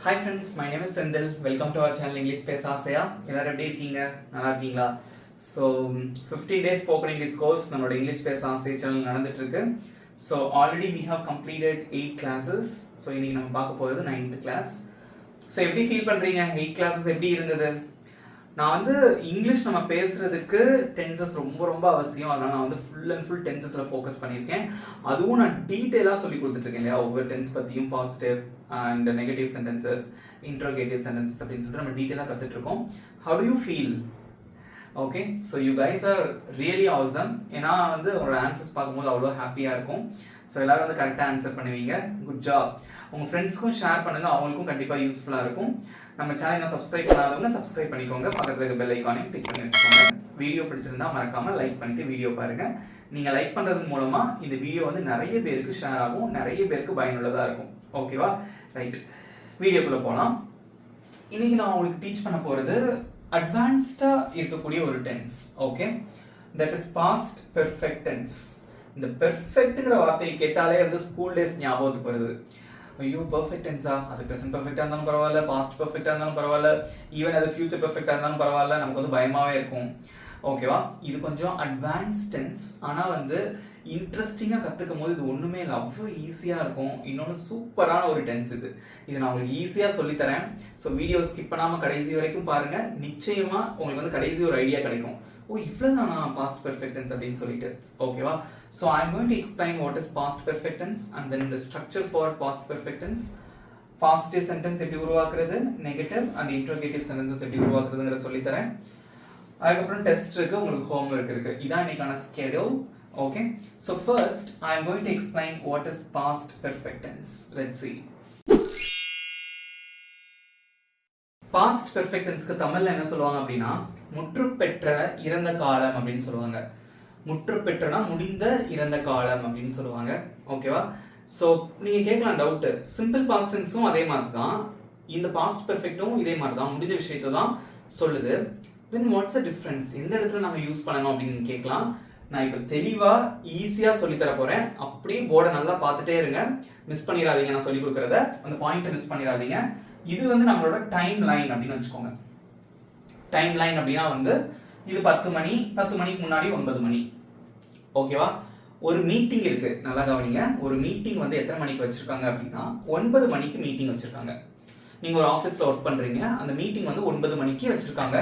Hi friends, my name is Sendil. Welcome to our channel English Pesalam. எல்லாரும் எப்படி இருக்கீங்க? நல்லா இருக்கீங்களா? So 15 days spoken English course நம்மளோட English Pesalam சேனல் நடந்துட்டு இருக்கு. So already we have completed 8 classes. So இன்னைக்கு நம்ம பார்க்க போறது 9th class. So எப்படி ஃபீல் பண்றீங்க? 8 classes எப்படி இருந்தது? நான் வந்து இங்கிலீஷ் நம்ம பேசுறதுக்கு டென்சஸ் ரொம்ப அவசியம். அதனால நான் வந்து ஃபுல் அண்ட் ஃபுல் டென்சஸ்ல ஃபோக்கஸ் பண்ணியிருக்கேன். அதுவும் நான் டீட்டெயிலாக சொல்லி கொடுத்துட்டு இருக்கேன் இல்லையா, ஒவ்வொரு டென்ஸ் பற்றியும் positive and negative sentences, interrogative sentences அப்படின்னு சொல்லிட்டு நம்ம டீட்டெயிலாக கற்றுட்டு இருக்கோம். How do you feel? Okay, so you guys are really awesome. ஏன்னா வந்து உங்களோட ஆன்சர்ஸ் பார்க்கும்போது அவ்வளோ ஹாப்பியாக இருக்கும். ஸோ எல்லாரும் வந்து கரெக்டாக ஆன்சர் பண்ணுவீங்க. Good job. உங்கள் ஃப்ரெண்ட்ஸ்க்கும் ஷேர் பண்ணுங்கள், அவங்களுக்கும் கண்டிப்பாக யூஸ்ஃபுல்லாக இருக்கும். நம்ம சேனலை சப்ஸ்கிரைப் பண்ணாதவங்க சப்ஸ்கிரைப் பண்ணிக்கோங்க. பக்கத்தில் இருக்க பெல் ஐக்கானையும் கிளிக் பண்ணி வச்சுக்கோங்க. வீடியோ பிடிச்சிருந்தா மறக்காம லைக் பண்ணிட்டு வீடியோ பாருங்க. நீங்க லைக் பண்றது மூலமா இந்த வீடியோ வந்து நிறைய பேருக்கு ஷேர் ஆகும், நிறைய பேருக்கு பயனுள்ளதா இருக்கும். ஓகேவா? ரைட், வீடியோக்குள்ள போலாம். இன்னைக்கு நான் உங்களுக்கு டீச் பண்ண போறது அட்வான்ஸ்டா இருக்கக்கூடிய ஒரு tense. Okay, that is past perfect tense. இந்த பெர்ஃபெக்ட்ங்கிற வார்த்தையை கேட்டாலே வந்து ஸ்கூல் டேஸ் ஞாபகத்துக்கு வருது. ஐயோ பர்ஃபெக்ட் டென்ஸா, அது ப்ரெசென்ட் பர்ஃபெக்டாக இருந்தாலும் பரவாயில்ல, பாஸ்ட் பர்ஃபெக்டாக இருந்தாலும் பரவாயில்ல, ஈவன் அது ஃபியூச்சர் பர்ஃபெக்டாக இருந்தாலும் பரவாயில்ல, நமக்கு வந்து பயமாகவே இருக்கும். ஓகேவா? இது கொஞ்சம் அட்வான்ஸ் டென்ஸ். ஆனால் வந்து இன்ட்ரெஸ்டிங்காக கற்றுக்கும் போது இது ஒன்றுமே இல்லை, அவ்வளோ ஈஸியாக இருக்கும். இன்னொன்று சூப்பரான ஒரு டென்ஸ் இது. இது நான் உங்களுக்கு ஈஸியாக சொல்லித்தரேன். ஸோ வீடியோ ஸ்கிப் பண்ணாமல் கடைசி வரைக்கும் பாருங்கள். நிச்சயமாக உங்களுக்கு வந்து கடைசி ஒரு ஐடியா கிடைக்கும். ஓ, இவ்வளவுதானா பாஸ்ட் பெர்ஃபெக்ட் டென்ஸ் அப்படின்னு சொல்லிட்டு. ஓகேவா? So I'm going to explain what is past perfect tense and then the structure for past perfect tense. Positive sentence எப்படி உருவாக்குறது, நெகட்டிவ் and interrogative sentences எப்படி உருவாக்குறதுங்கற சொல்லி தரேன். அதுக்கப்புறம் டெஸ்ட் இருக்கு, உங்களுக்கு ஹோம்வொர்க் இருக்கு. இதான் இன்னைக்கான schedule. Okay, so first I am going to explain what is past perfect tense. Let's see. Past perfect டென்ஸ்க்கு தமிழ்ல என்ன சொல்லுவாங்க அப்படின்னா முற்றுப்பெற்ற இறந்த காலம் அப்படின்னு சொல்லுவாங்க. முற்றுப்பெற்றனா முடிந்த இறந்த காலம் அப்படின்னு சொல்லுவாங்க. ஓகேவா? ஸோ நீங்க கேட்கலாம் டவுட், சிம்பிள் பாஸ்ட் டென்ஸும் அதே மாதிரி தான், இந்த பாஸ்ட் பெர்ஃபெக்ட்டும் இதே மாதிரி தான், முடிஞ்ச விஷயத்தை தான் சொல்லுது. தென் வாட்ஸ் அ டிஃபரன்ஸ், எந்த இடத்துல நம்ம யூஸ் பண்ணணும் அப்படின்னு கேட்கலாம். நான் இப்போ தெளிவா ஈஸியா சொல்லி தர போறேன். அப்படியே போர்டை நல்லா பார்த்துட்டே இருங்க, மிஸ் பண்ணிடாதீங்க. நான் சொல்லி கொடுக்கறத அந்த பாயிண்ட்டை மிஸ் பண்ணிடாதீங்க. இது வந்து நம்மளோட டைம் லைன் அப்படின்னு வச்சுக்கோங்க. டைம் லைன் அப்படின்னா வந்து இது 10 மணி, 10 மணிக்கு முன்னாடி 9 மணி. ஓகேவா? ஒரு மீட்டிங் இருக்கு, நல்லா கவனிங்க. ஒரு மீட்டிங் வந்து எத்தனை மணிக்கு வச்சிருக்காங்க அப்படின்னா 9 மணிக்கு மீட்டிங் வச்சிருக்காங்க. நீங்க ஒரு ஆஃபீஸ்ல ஒர்க் பண்றீங்க, அந்த மீட்டிங் வந்து 9 மணிக்கு வச்சிருக்காங்க.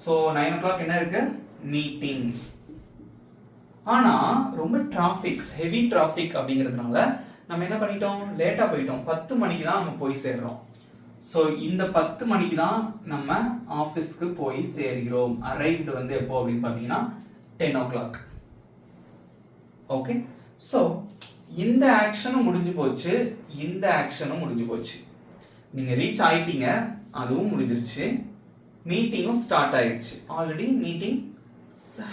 ஸோ 9 o'clock என்ன இருக்கு, மீட்டிங். ஆனா ரொம்ப டிராஃபிக், ஹெவி டிராஃபிக் அப்படிங்கிறதுனால நம்ம என்ன பண்ணிட்டோம், லேட்டா போயிட்டோம். 10 மணிக்கு தான் நம்ம போய் சேர்றோம். ஸோ இந்த 10 மணிக்கு தான் நம்ம ஆஃபீஸ்க்கு போய் சேர்கிறோம். அரைவ்டு வந்து எப்போ அப்படின்னு பார்த்தீங்கன்னா 10 o'clock. ஓகே, ஸோ இந்த ஆக்ஷனும் முடிஞ்சு போச்சு, இந்த ஆக்ஷனும் முடிஞ்சு போச்சு. நீங்க ரீச் ஆயிட்டீங்க, அதுவும் முடிஞ்சிருச்சு. மீட்டிங்கும் ஸ்டார்ட் ஆயிடுச்சு. Already meeting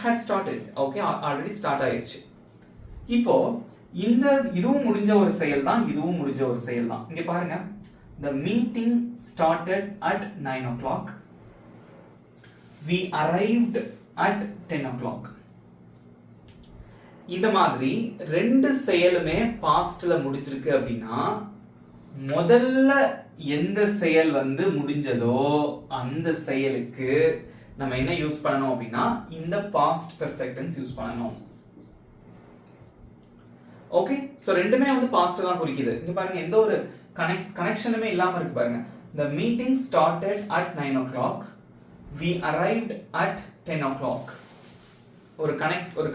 had started. Okay, already start ஆயிடுச்சு. இப்போ இந்த இதுவும் முடிஞ்ச ஒரு செயல் தான், இதுவும் முடிஞ்ச ஒரு செயல் தான். இங்க பாருங்க, the meeting started at 9 o'clock. We arrived at 10 o'clock. இந்த மாதிரி ரெண்டு செயலுமே பாஸ்ட்ல முடிஞ்சிருக்கு அப்படின்னா முதல்ல எந்த செயல் வந்து முடிஞ்சதோ அந்த செயலுக்கு நம்ம என்ன யூஸ் பண்ணணும் அப்படின்னா இந்த பாஸ்ட் பெர்ஃபெக்ட் டென்ஸ் யூஸ் பண்ணணும். ஓகே, சோ ரெண்டுமே வந்து பாஸ்ட் தான் குறிக்குது. இங்க பாருங்க, எந்த ஒரு கனெக்ஷனுமே இல்லாம இருக்கு பாருங்க. The meeting started at 9 o'clock. We arrived at 10 o'clock. ஒரு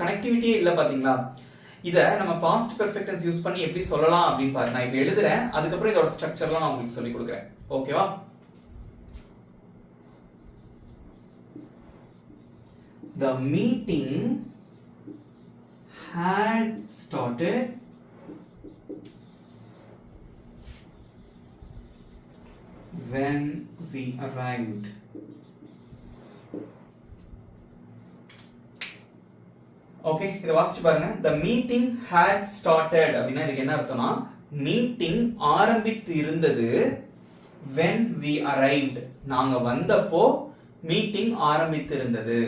கனெக்டிவிட்டியே இல்ல பாத்தீங்களா? இத நம்ம பாஸ்ட் பெர்ஃபெக்ட் டென்ஸ் யூஸ் பண்ணி எப்படி சொல்லலாம் அப்படின்னு பாருங்க. நான் இப்போ எழுதுறேன், அதுக்கப்புறம் இதோட ஸ்ட்ரக்சர்லாம் நான் உங்களுக்கு சொல்லி கொடுக்குறேன். ஓகேவா? The meeting had started when we arrived. Okay, இத வாசிச்சு பாருங்க. The meeting had started அப்படினா இதுக்கு என்ன அர்த்தம்னா மீட்டிங் ஆரம்பித்து இருந்தது when we arrived. நாங்க வந்தப்போ மீட்டிங் ஆரம்பித்து இருந்தது.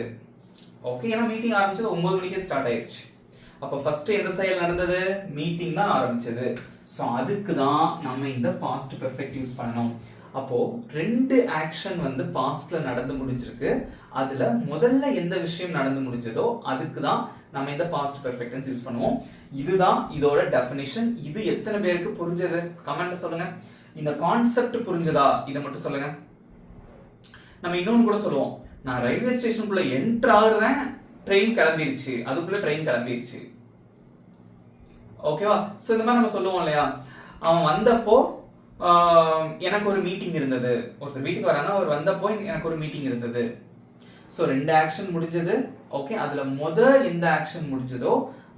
ஓகே, ஏன்னா மீட்டிங் ஆரம்பிச்சது 9 மணிக்கே ஸ்டார்ட் ஆயிருச்சு. அப்ப ஃபர்ஸ்ட் எந்த செயல் நடந்தது, மீட்டிங் தான் ஆரம்பிச்சது. ஸோ அதுக்கு தான் நம்ம இந்த பாஸ்ட் பெர்ஃபெக்ட் யூஸ் பண்ணணும். அப்போ ரெண்டு ஆக்ஷன் வந்து பாஸ்ட்ல நடந்து முடிஞ்சிருக்கு. அதுல முதல்ல எந்த விஷயம் நடந்து முடிஞ்சதோ அதுக்கு தான் நம்ம இந்த பாஸ்ட் பெர்ஃபெக்ட் டென்ஸ் யூஸ் பண்ணுவோம். இதுதான் இதோட டெஃபினிஷன். இது எத்தனை பேருக்கு புரிஞ்சது கமெண்ட்ல சொல்லுங்க. இந்த கான்செப்ட் புரிஞ்சதா இதை மட்டும் சொல்லுங்க. நம்ம இன்னொன்னு கூட சொல்லுவோம், நான் ரயில்வே ஸ்டேஷனுக்குள்ள என்டர் ஆகுறேன், ட்ரெயின் கிளம்பிருச்சு, அதுக்குள்ள ட்ரெயின் கிளம்பிருச்சு. ஓகேவா? ஸோ இந்த மாதிரி நம்ம சொல்லுவோம் இல்லையா, அவன் வந்தப்போ எனக்கு ஒரு மீட்டிங் இருந்தது. ஒருத்தர் வீட்டுக்கு வரானா அவர் வந்தப்போ எனக்கு ஒரு மீட்டிங் இருந்தது. ஸோ ரெண்டு ஆக்ஷன் முடிஞ்சது. ஓகே, அதுல எந்த ஆக்ஷன் முடிஞ்சதோ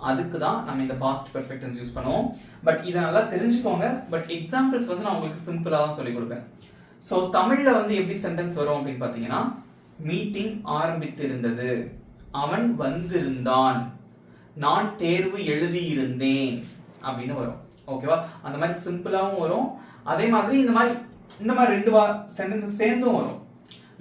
அதுக்கு தான் நம்ம இந்த பாஸ்ட் பெர்ஃபெக்ட் டென்ஸ் யூஸ் பண்ணுவோம். பட் இதை நல்லா தெரிஞ்சுக்கோங்க. பட் எக்ஸாம்பிள்ஸ் வந்து நான் உங்களுக்கு சிம்பிளா தான் சொல்லிக் கொடுப்பேன். ஸோ தமிழ்ல வந்து எப்படி சென்டென்ஸ் வரும் அப்படின்னு பார்த்தீங்கன்னா, மீட்டிங் ஆரம்பித்திருந்தது, அவன் வந்திருந்தான், நான் தேர்வு எழுதியிருந்தேன் அப்படின்னு வரும். ஓகேவா? அந்த மாதிரி சிம்பிளாகவும் வரும். அதே மாதிரி இந்த மாதிரி ரெண்டு சென்டென்சஸ் சேர்ந்தும் வரும்.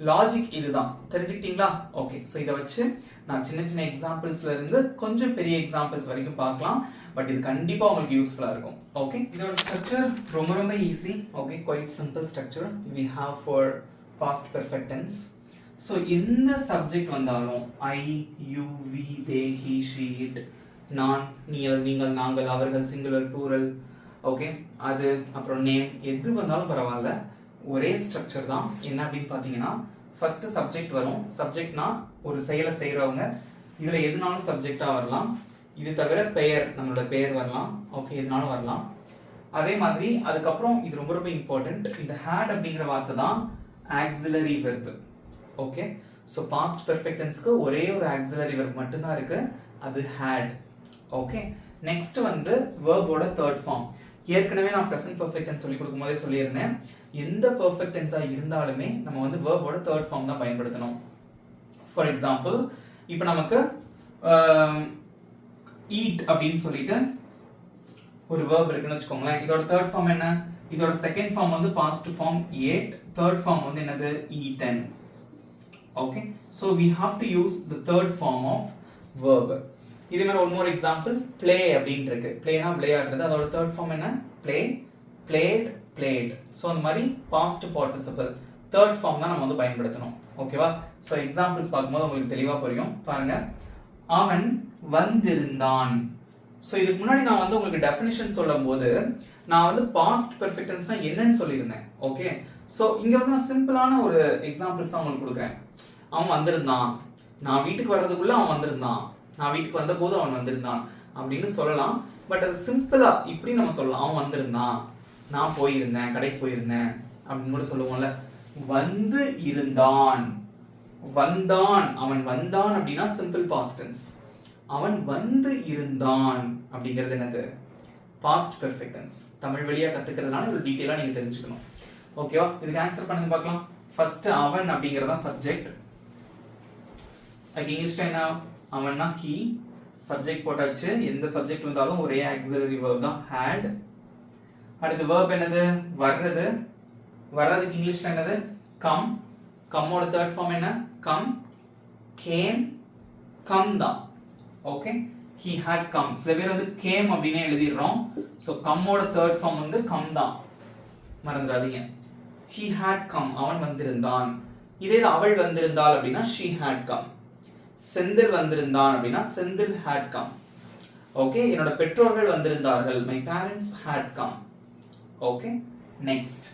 லாஜிக் இதுதான். தெரிஞ்சுக்கிட்டீங்களா? ஓகே, ஸோ இதை வச்சு நான் சின்ன சின்ன எக்ஸாம்பிள்ஸ்ல இருந்து கொஞ்சம் பெரிய எக்ஸாம்பிள்ஸ் வரைக்கும் பார்க்கலாம். பட் இது கண்டிப்பாக உங்களுக்கு யூஸ்ஃபுல்லாக இருக்கும். ஓகே, இதோட ஸ்ட்ரக்சர் ரொம்ப easy. Okay, quite simple structure we have for past perfect tense. So எந்த சப்ஜெக்ட் வந்தாலும் I, you, we, they, he, she, it, நான், நீங்கள், நாங்கள், அவர்கள், சிங்குலர், ப்ளூரல், ஓகே, அது அப்புறம் நேம், எது வந்தாலும் பரவாயில்ல, ஒரே ஸ்ட்ரக்சர் தான். என்ன அப்படின்னு பார்த்தீங்கன்னா, ஃபர்ஸ்ட் சப்ஜெக்ட் வரும். சப்ஜெக்ட்னா ஒரு செயலை செய்கிறவங்க. இதில் எதுனாலும் சப்ஜெக்டாக வரலாம். இது தவிர பெயர், நம்மளோட பெயர் வரலாம். ஓகே, எதுனாலும் வரலாம். அதே மாதிரி அதுக்கப்புறம் இது ரொம்ப இம்பார்ட்டன்ட், இந்த had அப்படிங்கிற வார்த்தை தான் auxiliary verb. Okay, so past perfect டென்ஸ்க்கு ஒரே ஒரு ஆக்சிலரி வெர்ப் மட்டும்தான் இருக்கு, அது had. ஓகே, நெக்ஸ்ட் வந்து வேர்போட தேர்ட் ஃபார்ம். ஏற்கனவே நான் ப்ரெசன்ட் பெர்ஃபெக்ட் டென்ஸ் சொல்லி கொடுக்கும் போதே சொல்லியிருந்தேன், எந்த பெர்ஃபெக்ட் டென்ஸாக இருந்தாலுமே நம்ம வந்து வேர்போட தேர்ட் ஃபார்ம் தான் பயன்படுத்தணும். ஃபார் எக்ஸாம்பிள், இப்போ நமக்கு ஈட் அப்படின்னு சொல்லிட்டு ஒரு வேர்ப் இருக்குன்னு வச்சுக்கோங்களேன். இதோட தேர்ட் ஃபார்ம் என்ன? இதோட செகண்ட் ஃபார்ம் வந்து past form ate, third form வந்து என்னது? eaten. Okay, so we have to use the third form of verb. இதே மாதிரி ஒரு மோர் எக்ஸாம்பிள், play அப்படின்னு இருக்கு. playனா விளையாடுறது, அதோட தேர்ட் ஃபார்ம் என்ன? play, played, played. ஸோ அந்த மாதிரி பாஸ்ட் பார்ட்டிசிபிள் தேர்ட் ஃபார்ம் தான் நம்ம வந்து பயன்படுத்தணும். ஓகேவா? ஸோ எக்ஸாம்பிள்ஸ் பார்க்கும்போது உங்களுக்கு தெளிவாக புரியும். பாருங்க, அவன் வந்திருந்தான். ஸோ இதுக்கு முன்னாடி நான் வந்து உங்களுக்கு டெஃபினிஷன் சொல்லும் போது நான் வந்து பாஸ்ட் பெர்ஃபெக்ட் டென்ஸ்னா என்னன்னு சொல்லியிருந்தேன். ஓகே, ஸோ இங்கே வந்து நான் சிம்பிளான ஒரு எக்ஸாம்பிள்ஸ் தான் உங்களுக்கு கொடுக்குறேன். அவன் வந்திருந்தான், நான் வீட்டுக்கு வர்றதுக்குள்ள அவன் வந்திருந்தான், நான் வீட்டுக்கு வந்த போது அவன் வந்திருந்தான் அப்படின்னு சொல்லலாம். பட் அது சிம்பிளா இப்படி நம்ம சொல்லலாம், அவன் வந்திருந்தான், நான் போயிருந்தேன், கடைக்கு போயிருந்தேன் அப்படின்னு கூட சொல்லுவோம்ல. வந்து இருந்தான், வந்தான், அவன் வந்தான் அப்படின்னா சிம்பிள் பாஸ்ட் டென்ஸ். அவன் வந்து இருந்தான் அப்படிங்கிறது என்னது? Past perfect tense. தமிழ் வழியா கத்துக்கிறதுனால ஒரு டீடைலா நீங்க தெரிஞ்சுக்கணும். ஓகேவா? இதுக்கு ஆன்சர் பண்ணுங்க பார்க்கலாம். ஃபர்ஸ்ட் அவன் அப்படிங்கறதா சப்ஜெக்ட். இங்கிலீஷ்ல என்ன? அவன்னா he, சப்ஜெக்ட் போட்டாச்சு. எந்த சப்ஜெக்ட் வந்தாலும் ஒரே ஆக்ஸிலரி verb தான் had. அடுத்து verb என்னது? வர்றது. வர்றதுக்கு இங்கிலீஷ்ல என்னது? come. come ஓட தேர்ட் ஃபார்ம் என்ன? come, came, come தான். Okay, he had come. சில பேர் வந்து came அப்படினே எழுதிடுறோம். சோ come ஓட தேர்ட் ஃபார்ம் வந்து come தான், மறந்துடாதீங்க. he had come, அவன் வந்திருந்தான். இதே அவள் வந்திருந்தாள் அப்படின்னா she had come. செந்தில் வந்திருந்தான் அப்படின்னா செந்தில் had come. ஓகே, என்னோட பெற்றோர்கள் வந்திருந்தார்கள், my parents had come. Okay, next,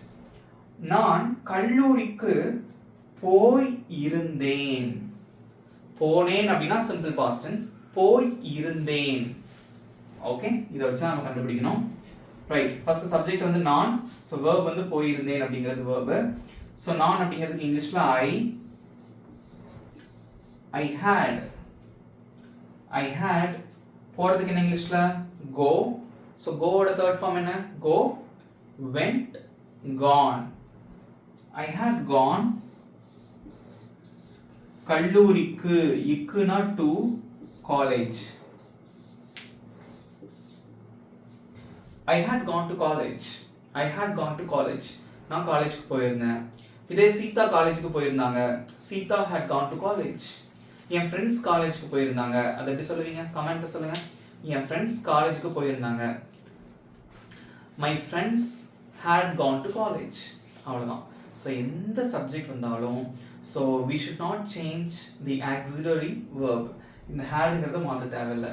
நான் கல்லூரிக்கு போய் இருந்தேன். போனேன் அப்படின்னா சிம்பிள் பாஸ்ட் டென்ஸ், போய் இருந்தேன். ஓகே, இதை வச்சு நம்ம கண்டுபிடிக்கணும். ரைட், ஃபர்ஸ்ட் சப்ஜெக்ட் வந்து நான், ஸோ verb வந்து போயிருந்தேன் அப்படிங்கிறது verb. ஸோ நான் அப்படிங்கிறதுக்கு இங்கிலீஷ்ல I had, போறதுக்கு என்ன இங்கிலீஷ்ல? go. ஸோ go ஓட தேர்ட் ஃபார்ம் என்ன? go, went, gone. I had gone கல்லூரிக்கு, இக்குனா to college. I had gone to college. I had gone to college. நான் காலேஜ்க்கு போயிருந்தேன். இதே சீதா காலேஜ்க்கு போயிருந்தாங்க, Sita had gone to college. என் ஃப்ரெண்ட்ஸ் காலேஜ்க்கு போயிருந்தாங்க, அதை எப்படி சொல்லுவீங்க? கமெண்ட்ல சொல்லுங்க. என் ஃப்ரெண்ட்ஸ் காலேஜ்க்கு போயிருந்தாங்க. my friends had gone to college. அவ்வளவுதான். ஸோ எந்த சப்ஜெக்ட் வந்தாலும் so we should not change the auxiliary verb. இந்த hadங்கிறத மாற்ற தேவையில்லை.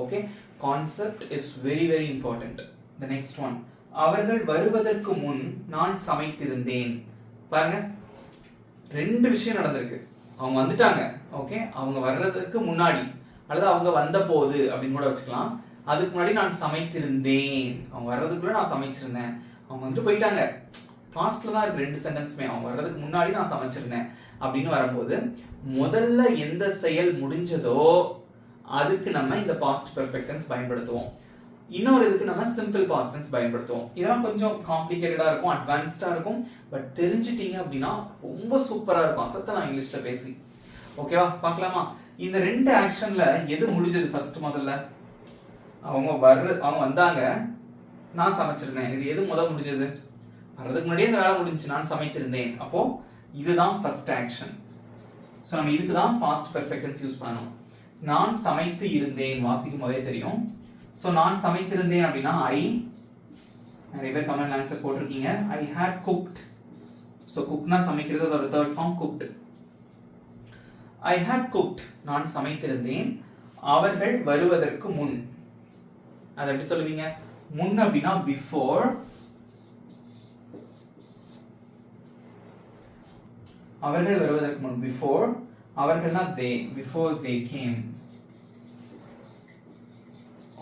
Okay, concept is very very important. the next one, அவர்கள் வருவதற்கு முன் நான் சமைத்திருந்தேன். பாருங்க, ரெண்டு விஷயம் நடந்திருக்கு. அவங்க வந்துட்டாங்க, ஓகே, அவங்க வர்றதுக்கு முன்னாடி அல்லது அவங்க வந்த போது அப்படின்னு கூட வச்சுக்கலாம். அதுக்கு முன்னாடி நான் சமைத்திருந்தேன். அவங்க வர்றதுக்குள்ள நான் சமைச்சிருந்தேன். அவங்க வந்துட்டு போயிட்டாங்க, பாஸ்ட்ல தான் இருக்கு ரெண்டு சென்டென்ஸுமே. அவங்க வர்றதுக்கு முன்னாடி நான் சமைச்சிருந்தேன் அப்படின்னு வரும்போது முதல்ல எந்த செயல் முடிஞ்சதோ அதுக்கு நம்ம இந்த பாஸ்ட் பெர்ஃபெக்ட் டென்ஸ் பயன்படுத்துவோம். இன்னொரு இதுக்கு நம்ம சிம்பிள் பாஸ்ட் டென்ஸ் பயன்படுத்துவோம். இதெல்லாம் கொஞ்சம் காம்ப்ளிகேட்டடா இருக்கும், அட்வான்ஸ்டா இருக்கும். பட் தெரிஞ்சிட்டீங்க அப்படின்னா ரொம்ப சூப்பரா இருக்கும். அசத்தலாம் இங்கிலீஷ்ல பேசி. ஓகேவா, பார்க்கலாமா? இந்த ரெண்டு ஆக்ஷன்ல எது முடிஞ்சது ஃபர்ஸ்ட்? முதல்ல அவங்க வந்தாங்க, நான் சமைச்சிருந்தேன். இது எது முதல் முடிஞ்சது? வர்றதுக்கு முன்னாடியே இந்த வேலை முடிஞ்சு, நான் சமைத்திருந்தேன். அப்போ இதுதான் ஃபர்ஸ்ட் ஆக்ஷன். ஸோ நம்ம இதுக்கு தான் பாஸ்ட் பெர்ஃபெக்ட் டென்ஸ் யூஸ் பண்ணணும். நான் சமைத்து இருந்தேன் வாசிக்கும் போதே தெரியும். ஸோ நான் சமைத்திருந்தேன் அப்படின்னா ஐ, நிறைய பேர் கமெண்ட் ஆன்சர் போட்டிருக்கீங்க, ஐ ஹேட் குக்ட். ஸோ குக்னா சமைக்கிறது, அதோட third form cooked. I had cooked, நான் சமைத்திருந்தேன். அவர்கள் வருவதற்கு முன், அதை எப்படி சொல்லுவீங்க? முன் அப்படின்னா பிஃபோர். அவர்கள் வருவதற்கு முன் பிஃபோர். அவர்கள்னா they, before they came.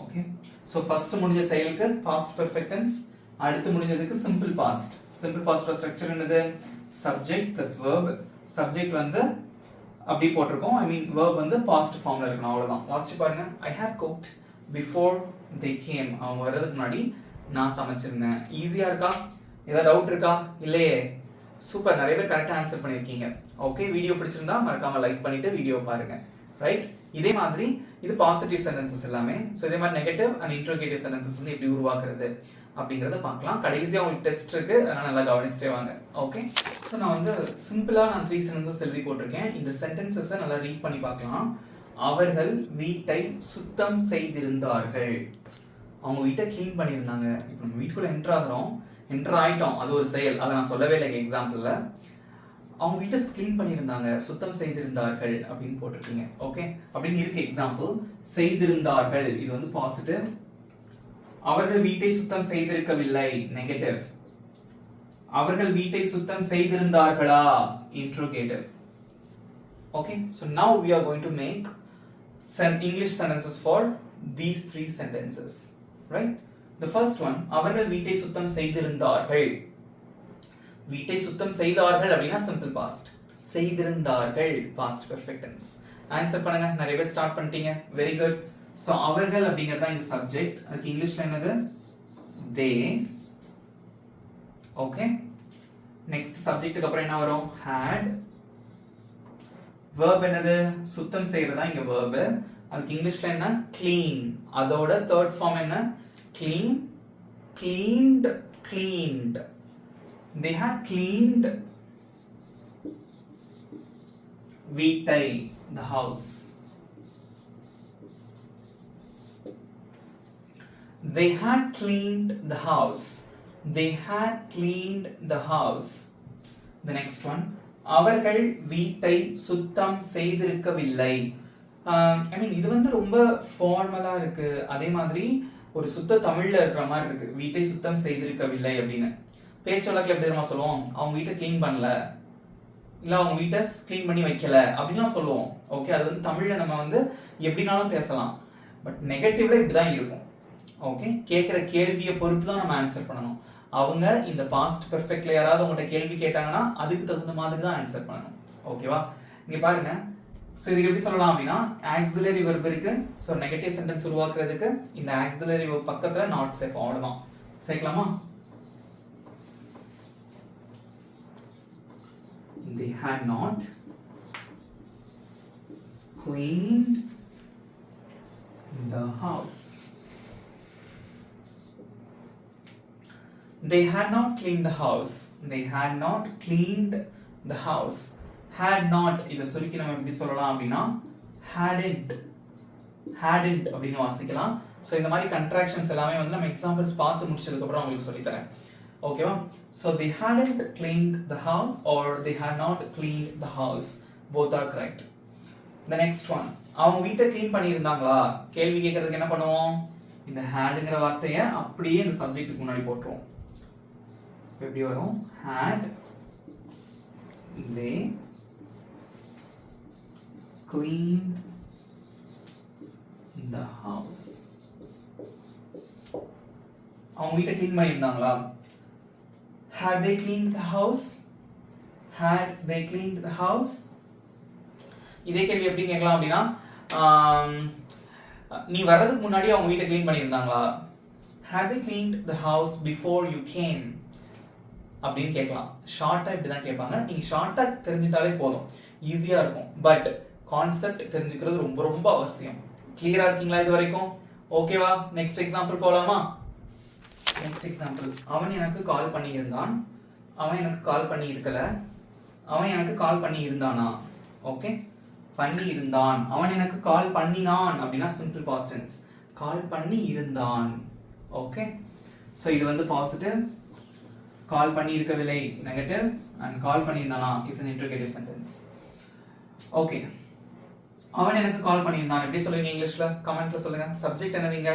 Okay, so first முடிஞ்ச செயலுக்கு பாஸ்ட் பெர்ஃபெக்ட் டென்ஸ், அடுத்து முடிஞ்சதுக்கு simple past. Simple past structure என்னது? Subject plus verb. சப்ஜெக்ட் வந்து அப்படி போட்டிருக்கோம், ஐ மீன் வெர்ப் வந்து பாஸ்ட் ஃபார்ம்ல இருக்கணும், அவ்வளவுதான். வாசிச்சு பாருங்க. I have cooked before they game. அவங்க வர்றதுக்கு முன்னாடி நான் சமைச்சிருந்தேன். ஈஸியா இருக்கா? ஏதாவது டவுட் இருக்கா? இல்லையே, சூப்பர், நிறைய பேர் கரெக்டாக ஆன்சர் பண்ணியிருக்கீங்க. ஓகே, வீடியோ பிடிச்சிருந்தா மறக்காம லைக் பண்ணிட்டு வீடியோ பாருங்க. ரைட், இதே மாதிரி இது பாசிட்டிவ் சென்டென்சஸ் எல்லாமே. ஸோ இதே மாதிரி நெகட்டிவ் அண்ட் இன்ட்ரோகேட்டிவ் சென்டென்சஸ் வந்து எப்படி உருவாக்குறது அப்படிங்கிறத பார்க்கலாம். கடைசியாக உங்களுக்கு டெஸ்ட் இருக்கு, அதனால நல்லா கவனிச்சுட்டே வாங்க. ஓகே, ஸோ நான் வந்து சிம்பிளாக 3 சென்டென்சஸ் எழுதி போட்டிருக்கேன். இந்த சென்டென்சஸை நல்லா ரீட் பண்ணி பார்க்கலாம். அவர்கள் வீட்டை சுத்தம் செய்திருந்தார்கள். அவங்க வீட்டை க்ளீன் பண்ணியிருந்தாங்க. இப்போ நம்ம வீட்டுக்குள்ள என்டர் ஆயிட்டோம், அது ஒரு செயல், அதை நான் சொல்லவே இல்லை எக்ஸாம்பிள்ல. அவங்க வீட்டை க்ளீன் பண்ணியிருந்தாங்க, சுத்தம் செய்திருந்தார்கள் அப்படின்னு போட்டிருக்கீங்க. ஓகே, அப்படின்னு இருக்கு எக்ஸாம்பிள். செய்திருந்தார்கள் இது வந்து பாசிட்டிவ். அவர்கள் வீட்டை சுத்தம் செய்திருக்கவில்லை, நெகட்டிவ். அவர்கள் வீட்டை சுத்தம் செய்திருந்தார்களா, interrogative. Okay, so now we are going to make some English sentences for these 3 sentences, right? The first one, அவர்கள் வீட்டை சுத்தம் செய்திருந்தார்கள். வீட்டை சுத்தம் செய்தார்கள் அப்படின்னா சிம்பிள் பாஸ்ட். செய்திருந்தார்கள் பாஸ்ட் பெர்ஃபெக்ட் டென்ஸ். ஆன்சர் பண்ணுங்க, நிறைய பேர் ஸ்டார்ட் பண்ணிட்டீங்க. Very good. ஸோ அவர்கள் அப்படிங்கிறது தான் இந்த சப்ஜெக்ட். அதுக்கு இங்கிலீஷ்ல என்னது? தே. ஓகே, நெக்ஸ்ட் சப்ஜெக்ட்டுக்கு அப்புறம் என்ன வரும்? ஹேட். verb என்னது? சுத்தம் செய்யறதா இங்க verb. அதுக்கு இங்கிலீஷ்ல என்ன? clean. அதோட third form என்ன? clean, cleaned, cleaned. They had cleaned வீட்டை, the house. They had cleaned the house. They had cleaned the house. The next one, அவர்கள் வீட்டை சுத்தம் செய்திருக்கவில்லை. ஐ மீன் இது வந்து ரொம்ப ஃபார்மலா இருக்கு. அதே மாதிரி ஒரு சுத்த தமிழ்ல இருக்கிற மாதிரி இருக்கு. வீட்டை சுத்தம் செய்திருக்கவில்லை அப்படின்னு பேச்சொலக்கில் எப்படி நம்ம சொல்லுவோம்? அவங்க வீட்டை க்ளீன் பண்ணல, இல்லை அவங்க வீட்டை க்ளீன் பண்ணி வைக்கல அப்படின்லாம் சொல்லுவோம். ஓகே, அது வந்து தமிழில் நம்ம வந்து எப்படினாலும் பேசலாம். பட் நெகட்டிவ்ல இப்படி தான் இருக்கும். ஓகே, கேட்குற கேள்வியை பொறுத்து தான் நம்ம ஆன்சர் பண்ணணும். அவங்க இந்த பாஸ்ட் பெர்ஃபெக்ட்ல யாராவது உங்கள்கிட்ட கேள்வி கேட்டாங்கன்னா அதுக்கு தகுந்த மாதிரி தான் ஆன்சர் பண்ணணும். ஓகேவா, இங்கே பாருங்க. ஸோ இதுக்கு எப்படி சொல்லலாம் அப்படின்னா, ஆக்சிலரி வெர்ப் இருக்கு. ஸோ நெகட்டிவ் சென்டென்ஸ் உருவாக்குறதுக்கு இந்த ஆக்சிலரி வெர்ப் பக்கத்தில் நாட் சேர்ப்போம், அவ்வளோதான். சேர்க்கலாமா? They had not cleaned the house. They had not cleaned the house. They had not cleaned the house. Had not இத சுருக்கி நம்ம எப்படி சொல்லலாம் அப்படின்னா hadn't அப்படின்னு வாசிக்கலாம். ஸோ இந்த மாதிரி கண்ட்ராக்ஷன்ஸ் எல்லாமே வந்து நம்ம எக்ஸாம்பிள்ஸ் பார்த்து முடிச்சதுக்கப்புறம் உங்களுக்கு சொல்லித்தரேன். ஓகேவா? So they hadn't cleaned the house or they had not cleaned the house. Both are correct. The next one. அவங்க வீட்டை க்ளீன் பண்ணியிருந்தாங்களா? கேள்வி கேட்கறதுக்கு என்ன பண்ணுவோம்? இந்த ஹேடுங்கிற வார்த்தையை அப்படியே இந்த சப்ஜெக்ட்டுக்கு முன்னாடி போட்டுருவோம். எப்படி வரும்? had they cleaned the house. அவங்க வீட்டை clean பண்ணியிருந்தாங்களா? Had they cleaned the house? Had they cleaned the house? இதே கேள்வி எப்படி கேட்கலாம் அப்படின்னா, நீ வர்றதுக்கு முன்னாடி அவங்க வீட்டை clean பண்ணியிருந்தாங்களா? Had they cleaned the house before you came? அப்படின்னு கேட்கலாம். ஷார்ட்டாக இப்படி தான் கேட்பாங்க. நீங்கள் ஷார்ட்டாக தெரிஞ்சிட்டாலே போதும், ஈஸியாக இருக்கும். பட் கான்செப்ட் தெரிஞ்சுக்கிறது ரொம்ப ரொம்ப அவசியம். கிளியரா இருக்கீங்களா இது வரைக்கும்? ஓகேவா? நெக்ஸ்ட் எக்ஸாம்பிள் போலாமா? Next example. அவன் எனக்கு கால் பண்ணி இருந்தான். அவன் எனக்கு கால் பண்ணி இருக்கல. அவன் எனக்கு கால் பண்ணி இருந்தானா? ஓகே, பண்ணி இருந்தான். அவன் எனக்கு கால் பண்ணினான் அப்படின்னா சிம்பிள் பாஸ்ட் டென்ஸ். கால் பண்ணி இருந்தான். ஓகே, ஸோ இது வந்து பாசிட்டிவ். கால் பண்ணி இருக்கவில்லை நெகட்டிவ். அண்ட் கால் பண்ணியிருந்தானா is an interrogative sentence. Okay, அவன் எனக்கு கால் பண்ணியிருந்தான் எப்படி சொல்லுவீங்க இங்கிலீஷ்ல? கமெண்ட்ல சொல்லுங்க. சப்ஜெக்ட் என்னதுங்க?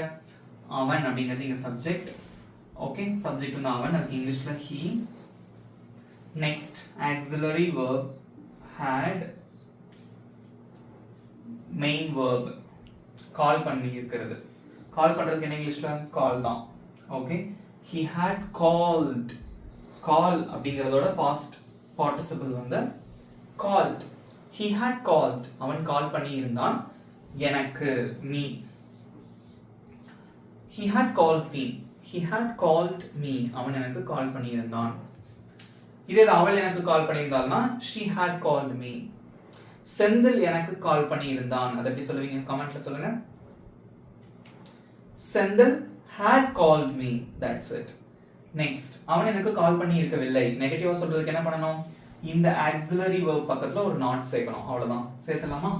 அவன் அப்படிங்கிறது இங்க சப்ஜெக்ட். ஓகே, சப்ஜெக்ட் வந்து அவன், அதுக்கு இங்கிலீஷ்ல he. Next auxiliary verb had. Main verb call பண்ணி இருக்கிறது. கால் பண்றதுக்கு என்ன இங்கிலீஷ்ல? கால் தான். Okay, he had called. Call அப்படிங்கிறதோட பாஸ்ட் பார்ட்டிசிபிள் வந்து called. He had called. அவன் கால் பண்ணி இருந்தான் எனக்கு, me. He had called me. He had called me. அவன் எனக்கு கால் பண்ணி இருந்தான். இதே அவள் எனக்கு கால் பண்ணியிருந்தாள்னா she had called me. Senthil எனக்கு கால் பண்ணி இருந்தான். அதை எப்படி சொல்லுவீங்க? கமெண்ட்ல சொல்லுங்க. Senthil had called me. That's it. Next, அவன் எனக்கு கால் பண்ணி இருக்கவில்லை. நெகட்டிவா சொல்றதுக்கு என்ன பண்ணணும்? இந்த auxiliary verb பக்கத்துல ஒரு not சேர்க்கணும். அவ்வளவுதான். சேர்த்தலாமா?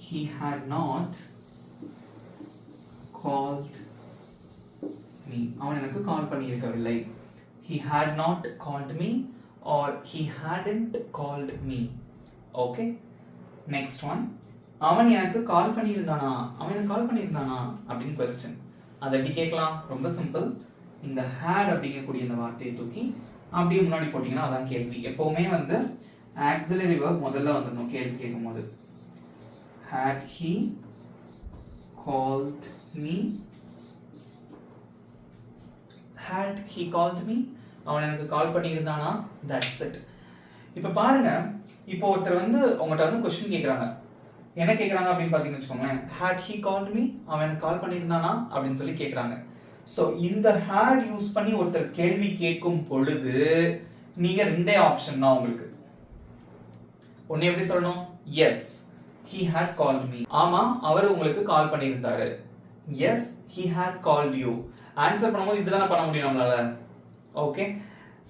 He had not called me. அவன் எனக்கு கால் பண்ணி இருக்கவில்லை. He had not called me or he hadn't called me. Okay, next one. அவன் எனக்கு கால் பண்ணியிருந்தானா? அவன் எனக்கு கால் பண்ணியிருந்தானா அப்படின்னு question. அதை எப்படி கேட்கலாம்? ரொம்ப சிம்பிள். இந்த had அப்படிங்கக்கூடிய இந்த வார்த்தையை தூக்கி அப்படியே முன்னாடி போட்டீங்கன்னா அதான் கேள்வி. எப்பவுமே வந்து auxiliary verb முதல்ல வந்துடணும் கேள்வி கேட்கும் போது. Had he called me? Had he called me? அவன் எனக்கு கால் பண்ணி இருந்தானா? That's it. இப்போ பாருங்க, இப்போ ஒருத்தர் வந்து உங்கள்கிட்ட வந்து கொஸ்டின் கேட்குறாங்க. என்ன கேட்குறாங்க அப்படின்னு பார்த்தீங்கன்னு வச்சுக்கோங்களேன். had he called me? அவன் எனக்கு கால் பண்ணியிருந்தானா அப்படின்னு சொல்லி கேட்குறாங்க. ஸோ இந்த had யூஸ் பண்ணி ஒருத்தர் கேள்வி கேட்கும் பொழுது நீங்க ரெண்டே ஆப்ஷன் தான் உங்களுக்கு. ஒன்னு எப்படி சொல்லணும்? Yes, he had called me. ஆமா, அவர் உங்களுக்கு கால் பண்ணியிருந்தாரு. Yes, he had called you. Answer பண்ணும்போது இப்படி தானே பண்ண முடியும் நம்மளால. ஓகே,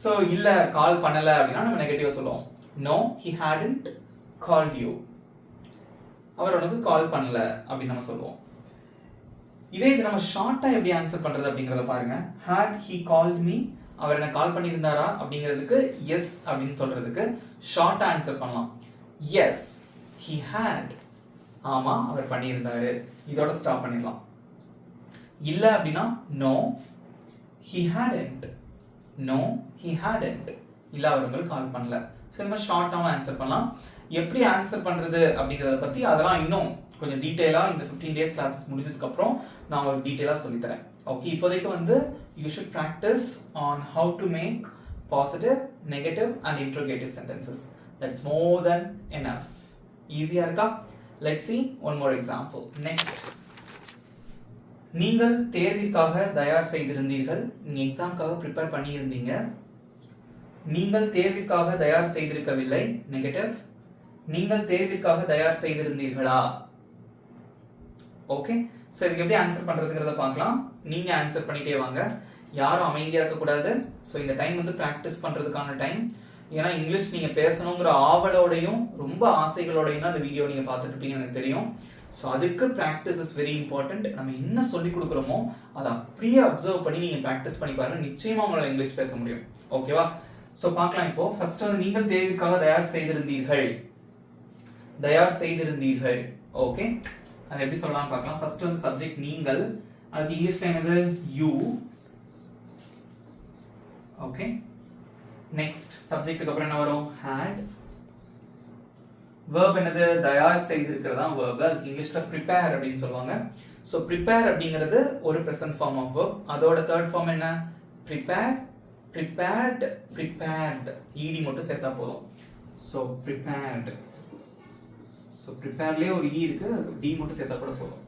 ஸோ இல்ல கால் பண்ணல அப்படின்னா நம்ம நெகட்டிவா சொல்லுவோம். no, he hadn't called you. அவர் உனக்கு கால் பண்ணல அப்படின்னு நம்ம சொல்லுவோம். இதே இது நம்ம ஷார்ட்டா எப்படி ஆன்சர் பண்றது அப்படிங்கறத பாருங்க. had he called me, அவர் எனக்கு கால் பண்ணியிருந்தாரா அப்படிங்கிறதுக்கு எஸ் அப்படின்னு சொல்றதுக்கு ஷார்ட்டா ஆன்சர் பண்ணலாம். Yes, he had. ஆமா, அவர் பண்ணியிருந்தாரு. இதோட ஸ்டாப் பண்ணிடலாம். இல்ல அப்படின்னா no, he hadn't. no, he hadn't. இல்ல அவர் உங்களுக்கு கால் பண்ணல. ஸோ இந்த மாதிரி ஷார்ட்டாகவும் ஆன்சர் பண்ணலாம். எப்படி ஆன்சர் பண்றது அப்படிங்கிறத பத்தி அதெல்லாம் இன்னும் கொஞ்சம் டீட்டெயிலா இந்த 15 days கிளாஸஸ் முடிஞ்சதுக்கு அப்புறம் நான் உங்களுக்கு டீட்டெயிலா சொல்லித்தரேன். ஓகே, இப்போதைக்கு வந்து you should practice on how to make positive, negative and interrogative sentences. That's more than enough. ஈஸியா இருக்கா? Let's see one more example. Next, நீங்கள் தேர்விற்காக தயார் செய்திருந்தீர்கள். நீங்க எக்ஸாம்காக ப்ரிப்பேர் பண்ணியிருந்தீங்க. நீங்கள் தேர்விற்காக தயார் செய்திருக்கவில்லை. நெகட்டிவ். நீங்கள் தேர்விற்காக தயார் செய்திருந்தீர்களா? ஓகே, ஸோ இதுக்கு எப்படி ஆன்சர் பண்றதுங்கிறத பார்க்கலாம். நீங்க ஆன்சர் பண்ணிட்டே வாங்க, யாரும் அமைதியா இருக்கக்கூடாது. ஸோ இந்த டைம் வந்து ப்ராக்டிஸ் பண்றதுக்கான டைம். ஏன்னா இங்கிலீஷ் நீங்க பேசணுங்கிற ஆவலோடையும் ரொம்ப ஆசைகளோடையும் தான் இந்த வீடியோ நீங்க பார்த்துட்டு இருப்பீங்கன்னு எனக்கு தெரியும். ஸோ அதுக்கு ப்ராக்டிஸ் இஸ் வெரி இம்பார்ட்டன்ட். நம்ம என்ன சொல்லி கொடுக்குறோமோ அதை அப்படியே அப்சர்வ் பண்ணி நீங்கள் ப்ராக்டிஸ் பண்ணி பாருங்கள், நிச்சயமாக உங்களால் இங்கிலீஷ் பேச முடியும். ஓகேவா? ஸோ பார்க்கலாம். இப்போ ஃபர்ஸ்ட் வந்து நீங்கள் தேர்வுக்காக தயார் செய்திருந்தீர்கள். தயார் செய்திருந்தீர்கள். ஓகே, அது எப்படி சொல்லலாம் பார்க்கலாம். ஃபர்ஸ்ட் வந்து சப்ஜெக்ட் நீங்கள், அதுக்கு இங்கிலீஷ்ல என்னது யூ. ஓகே, நெக்ஸ்ட் சப்ஜெக்ட்டுக்கு அப்புறம் என்ன வரும் had. verb என்னது தயார் செய்திருக்கிறதா verb, அதுக்கு இங்கிலீஷ்ல prepare அப்படின்னு சொல்லுவாங்க. ஸோ prepare அப்படிங்கிறது ஒரு present form of verb. அதோட third form என்ன prepare, prepared, prepared, ed மட்டும் சேர்த்தா போதும். So prepared. ஸோ prepareலயே ஒரு e இருக்கு, d மட்டும் சேர்த்தா கூட போதும்.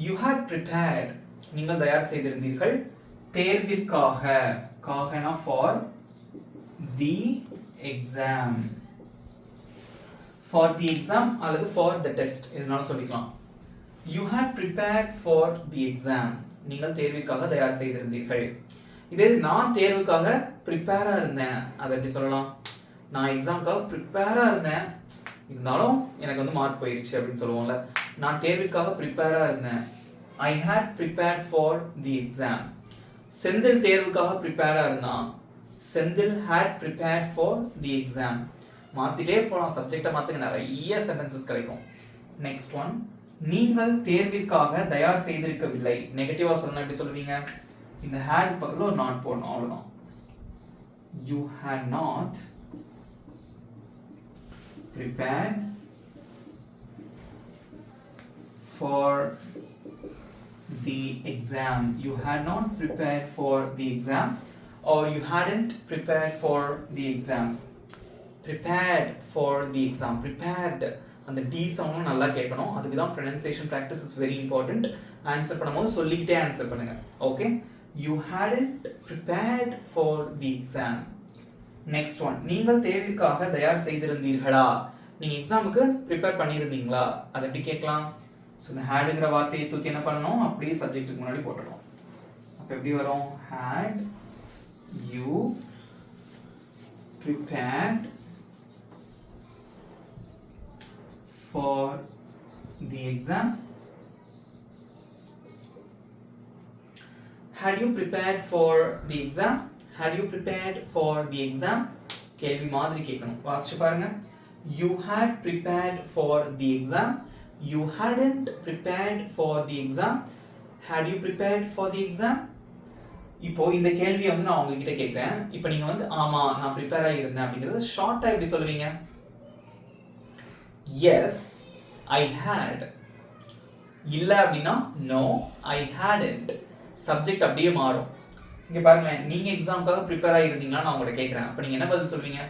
you had prepared, நீங்கள் தயார் செய்திருந்தீர்கள் தேர்விற்காக. காகனா for the exam, for the exam அல்லது for the test இதனால சொல்லிக்கலாம். you had prepared for the exam, நீங்கள் தேர்விற்காக தயார் செய்திருந்தீர்கள். இதே நான் தேர்வுக்காக ப்ரிப்பேரா இருந்தேன், அதை எப்படி சொல்லலாம். நான் எக்ஸாம்க்காக ப்ரிப்பேரா இருந்தேன், இருந்தாலும் எனக்கு வந்து மார்க் போயிடுச்சு அப்படின்னு சொல்லுவோம்ல. நான் தேர்வுக்காக ப்ரிப்பேரா இருந்தேன், I had prepared for the exam. Senthil தேர்வுக்காக ப்ரிப்பேரா இருந்தான், Senthil had prepared for the exam. மாத்திட்டே போலாம், சப்ஜெக்டை மாத்துங்க, நிறைய சென்டென்சஸ் கிடைக்கும். நெக்ஸ்ட் ஒன், நீங்கள் தேர்விற்காக தயார் செய்திருக்கவில்லை. நெகட்டிவா சொல்லணும், எப்படி சொல்லுவீங்க. இந்த had பக்கத்துல ஒரு not போடணும், அவ்வளவுதான். you had not prepared for the exam. You had not prepared for the exam, or you hadn't prepared for the exam. Prepared for the exam. Prepared, அந்த d சவுண்டும் நல்லா கேட்கணும். அதுக்கு தான் pronunciation practice is very important. Answer பண்ணும்போது சொல்லிக்கிட்டே answer பண்ணுங்க. Okay, you hadn't prepared for the exam. Next one, நீங்கள் தேர்விற்காக தயார் செய்திருந்தீர்களா. நீங்க எக்ஸாமுக்கு ப்ரிப்பேர் பண்ணியிருந்தீங்களா, அதை எப்படி கேட்கலாம். ஸோ இந்த ஹேடுங்கிற வார்த்தையை தூக்கி என்ன பண்ணணும், அப்படியே சப்ஜெக்ட்டுக்கு முன்னாடி போட்டுடணும். அப்போ எப்படி வரும், had you prepared for the exam. Had you prepared for the exam? Had you prepared for the exam? கேள்வி மாதிரி கேட்கணும், வாசிச்சு பாருங்க. You had prepared for the exam. You hadn't prepared for the exam. Had you prepared for the exam? இப்போ இந்த கேள்வியை வந்து நான் உங்ககிட்ட கேட்கிறேன். இப்போ நீங்க வந்து ஆமா நான் ப்ரிப்பேர் ஆகியிருந்தேன் அப்படிங்கிறது ஷார்ட்டா எப்படி சொல்லுவீங்க. Yes, I had. இல்ல அப்படின்னா no, I hadn't. சப்ஜெக்ட் அப்படியே மாறும். இங்க பாருங்களேன், நீங்க எக்ஸாம்க்காக ப்ரிப்பேர் ஆகியிருந்தீங்களா நான் உங்கள்கிட்ட கேட்கிறேன். அப்போ நீங்க என்ன பதில் சொல்வீங்க,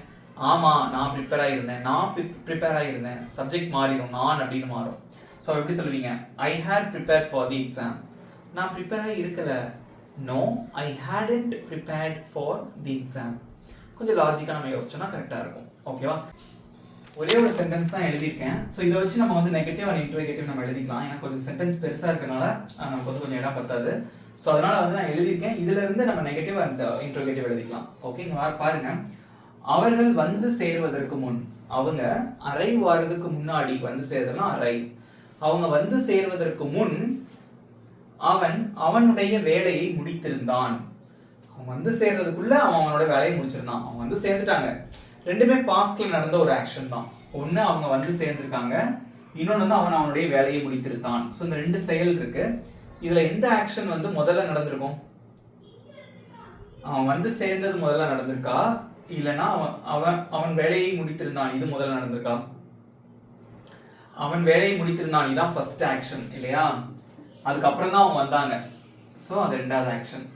ஆமா நான் ப்ரிப்பேர் ஆகியிருந்தேன், நான் ப்ரிப்பேர் ஆகியிருந்தேன். சப்ஜெக்ட் மாறிடும், நான் அப்படின்னு மாறும். ஸோ எப்படி சொல்லுவீங்க, I had prepared for the exam. நான் ப்ரிப்பேர் ஆகி இருக்கல, no, I hadn't prepared for the exam. கொஞ்சம் லாஜிக்காக நம்ம யோசிச்சோம்னா கரெக்டாக இருக்கும். ஓகேவா, ஒரே ஒரு சென்டென்ஸ் தான் எழுதியிருக்கேன். ஸோ இதை வச்சு நம்ம வந்து நெகட்டிவ் அண்ட் இன்ட்ரோகேட்டிவ் நம்ம எழுதிக்கலாம். ஏன்னா கொஞ்சம் சென்டென்ஸ் பெருசாக இருக்கனால நமக்கு வந்து கொஞ்சம் இடம் பத்தாது. ஸோ அதனால வந்து நான் எழுதியிருக்கேன். இதுல இருந்து நம்ம நெகட்டிவ் அண்ட் இன்ட்ரோகேட்டிவ் எழுதிக்கலாம். ஓகே, இங்க பாருங்க, அவர்கள் வந்து சேர்வதற்கு முன், அவங்க அரை வாரத்துக்கு முன்னாடி, வந்து சேர்றதுலாம் அரை. அவங்க வந்து சேர்வதற்கு முன் அவன் அவனுடைய வேலையை முடித்திருந்தான். அவன் வந்து சேர்றதுக்குள்ள அவன் அவனோட வேலையை முடிச்சிருந்தான். அவங்க வந்து சேர்ந்துட்டாங்க. ரெண்டுமே பாஸ்ட்ல நடந்த ஒரு ஆக்ஷன் தான். ஒன்னு அவங்க வந்து சேர்ந்திருக்காங்க, இன்னொன்னு வந்து அவன் அவனுடைய வேலையை முடித்திருந்தான். ஸோ இந்த ரெண்டு செயல் இருக்கு. இதுல எந்த ஆக்ஷன் வந்து முதல்ல நடந்திருக்கும், அவன் வந்து சேர்ந்தது முதல்ல நடந்திருக்கா, இல்லைன்னா அவன் வேலையை முடித்திருந்தான் இது முதல்ல நடந்திருக்கா. அவன் வேலையை முடித்திருந்தான் இதுதான் ஃபர்ஸ்ட் ஆக்ஷன் இல்லையா, அதுக்கப்புறம் தான் அவன் வந்தாங்க. ஸோ அது ரெண்டாவது ஆக்ஷன்.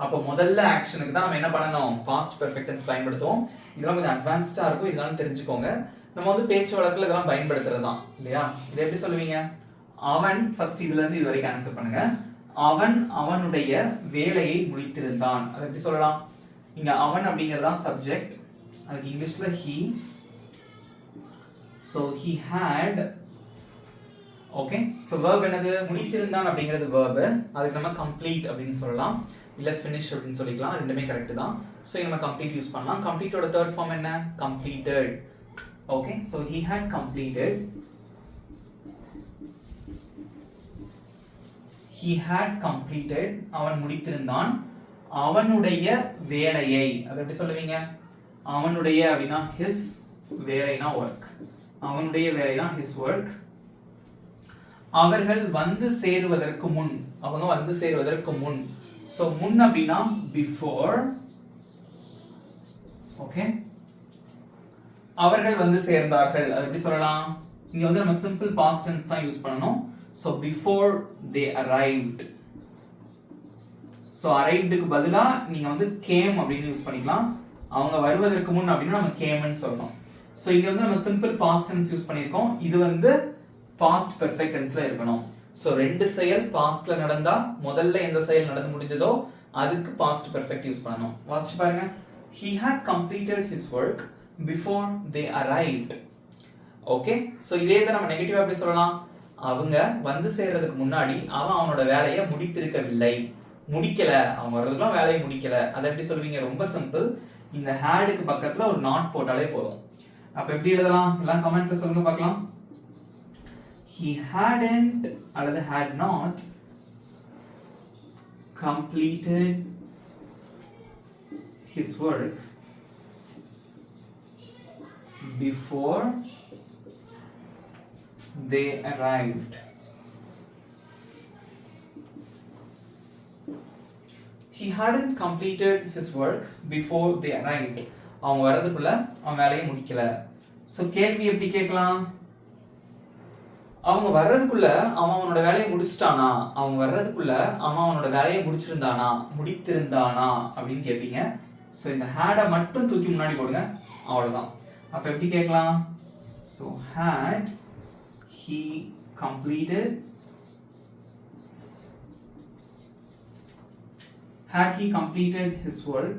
அப்போ முதல்ல ஆக்ஷனுக்கு தான் நம்ம என்ன பண்ணணும், பாஸ்ட் பெர்ஃபெக்ட் டென்ஸ் பயன்படுத்துவோம். இதெல்லாம் கொஞ்சம் அட்வான்ஸ்டா இருக்கும், இதெல்லாம் தெரிஞ்சுக்கோங்க. நம்ம வந்து பேச்சு வழக்குல இதெல்லாம் பயன்படுத்துறது தான் இல்லையா. இதை எப்படி சொல்லுவீங்க, அவன், ஃபர்ஸ்ட் இதுல இருந்து இது வரைக்கும் ஆன்சர் பண்ணுங்க. அவன் அவனுடைய வேலையை முடித்திருந்தான், அதை எப்படி சொல்லலாம். இங்க அவன் அப்படிங்கறதா சப்ஜெக்ட், அதுக்கு இங்கிலீஷ்ல he. so he had. Okay, so verb என்னது, முடித்திருந்தான் அப்படிங்கிறது verb. அதுக்கு நம்ம complete அப்படின்னு சொல்லலாம், இல்ல finish அப்படின்னு சொல்லிக்கலாம், ரெண்டுமே கரெக்ட் தான். so நம்ம complete யூஸ் பண்ணலாம். completeோட third form என்ன, completed. okay, so he had completed he had completed அவன் முடித்திருந்தான் அவனுடைய வேலையை. அது எப்படி சொல்லுவீங்க? அவனுடைய அப்படினா his வேலைனா work. அவனுடைய வேலைனா his work. அவர்கள் வந்து சேருவதற்கு முன், அவங்க வந்து சேருவதற்கு முன். so முன் அப்படினா before. ஓகே, அவர்கள் வந்து சேர்ந்தார்கள். அது எப்படி சொல்லலாம்? இங்க வந்து நம்ம simple past tense தான் யூஸ் பண்ணனும். so before they arrived. so arrived க்கு பதிலா நீங்க வந்து came அப்படினு யூஸ் பண்ணிக்கலாம். அவங்க வருவதற்கு முன் அப்படினா நம்ம came ன்னு சொல்லணும். so இங்க வந்து நம்ம simple past tense யூஸ் பண்ணிருக்கோம். இது வந்து past perfect tenseல இருக்கணும். so ரெண்டு செயல் pastல நடந்தா முதல்ல எந்த செயல் நடந்து முடிஞ்சதோ அதுக்கு past perfect யூஸ் பண்ணனும். வாசிச்சு பாருங்க. he had completed his work before they arrived. Okay, so இதே தான் நம்ம நெகட்டிவா எப்படி சொல்லலாம்? அவங்க வந்து சேர்றதுக்கு முன்னாடி அவன் அவனோட வேலையை முடித்திருக்கவில்லை, முடிக்கல, அவன் வரதுக்குலாம் வேலையை முடிக்கல. அதை எப்படி சொல்வீங்க? ரொம்ப சிம்பிள். இந்த ஹேடுக்கு பக்கத்துல ஒரு நாட் போட்டாலே போதும். அப்ப எப்படி எழுதலாம்? எல்லாம் கமெண்ட்ல சொல்லுங்க பார்க்கலாம். he hadn't அல்லது had not completed his work before they arrived. He hadn't completed his work before they arrived. அவங்க வரதுக்குள்ள அவன் வேலையை முடிக்கல. சோ கேள்வி எப்படி கேட்கலாம்? அவங்க வர்றதுக்குள்ள அவன் அவனோட வேலையை முடிச்சிட்டானா, அவங்க வர்றதுக்குள்ள அவன் அவனோட வேலையை முடிச்சிருந்தானா, முடித்திருந்தானா அப்படின்னு கேட்பீங்க. சோ இந்த had மட்டும் தூக்கி முன்னாடி போடுங்க, அவ்வளவுதான். அப்ப எப்படி கேட்கலாம்? so had he completed his work,